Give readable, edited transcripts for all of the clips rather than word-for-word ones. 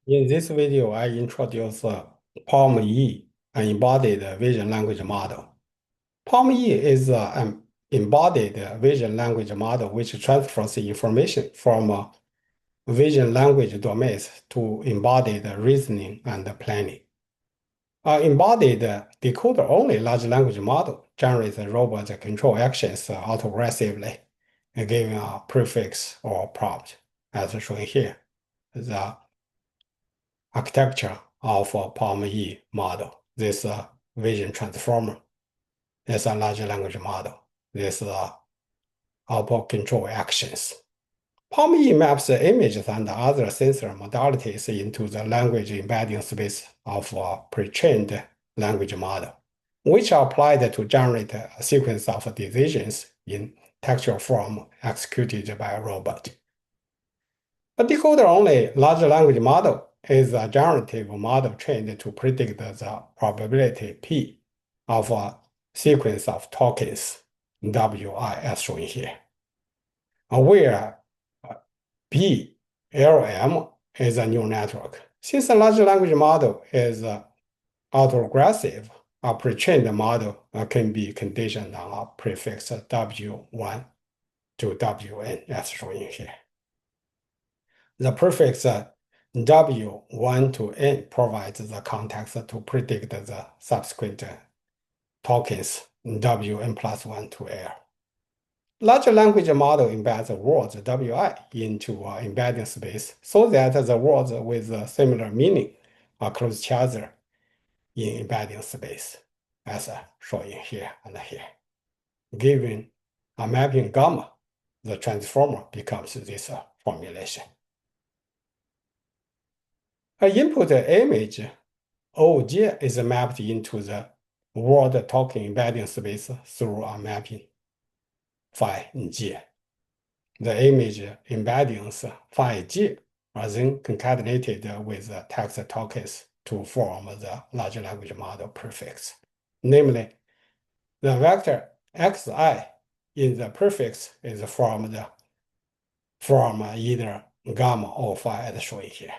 In this video, I introduce PaLM-E, an embodied vision language model. PaLM-E is an embodied vision language model which transfers information from vision language domains to embodied reasoning and planning. An embodied decoder-only large language model generates robot control actions autoaggressively, given a prefix or prompt, as shown here. The architecture of a PaLM-E model. This vision transformer is a large language model. This output control actions. PaLM-E maps the images and other sensor modalities into the language embedding space of a pre-trained language model, which are applied to generate a sequence of decisions in textual form executed by a robot. A decoder-only large language model is a generative model trained to predict the probability P of a sequence of tokens Wi as shown here, where PaLM is a neural network. Since a large language model is autoregressive, a pre-trained model can be conditioned on a prefix W1 to Wn as shown here. The prefix W1 to N provides the context to predict the subsequent tokens Wn plus 1 to L. Large language model embeds words Wi into embedding space so that the words with similar meaning are close to each other in embedding space, as shown here and here. Given a mapping gamma, the transformer becomes this formulation. An input image OJ is mapped into the word token embedding space through a mapping phi J. The image embeddings phi J are then concatenated with the text tokens to form the large language model prefix. Namely, the vector xi in the prefix is formed from either gamma or phi as shown here.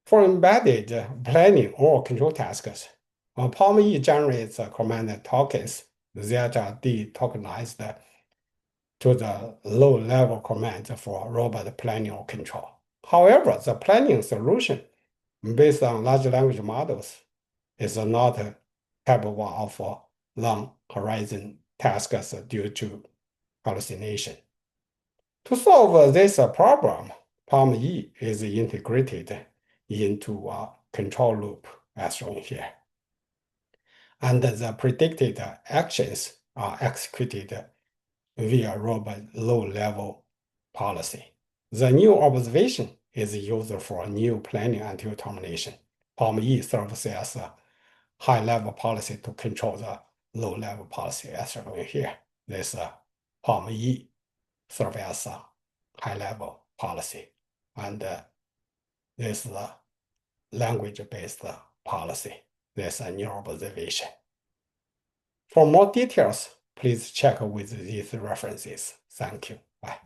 For embedded planning or control tasks, PaLM-E generates command tokens that are de-tokenized to the low-level commands for robot planning or control. However, the planning solution based on large language models is not capable of long-horizon tasks due to hallucination. To solve this problem, PaLM-E is integrated into a control loop as shown here. And the predicted actions are executed via robot low-level policy. The new observation is used for new planning until termination. PaLM-E serves as a high-level policy to control the low-level policy as shown here. This PaLM-E serves as a high-level policy, and this is a language-based policy. This is a new observation. For more details, please check with these references. Thank you. Bye.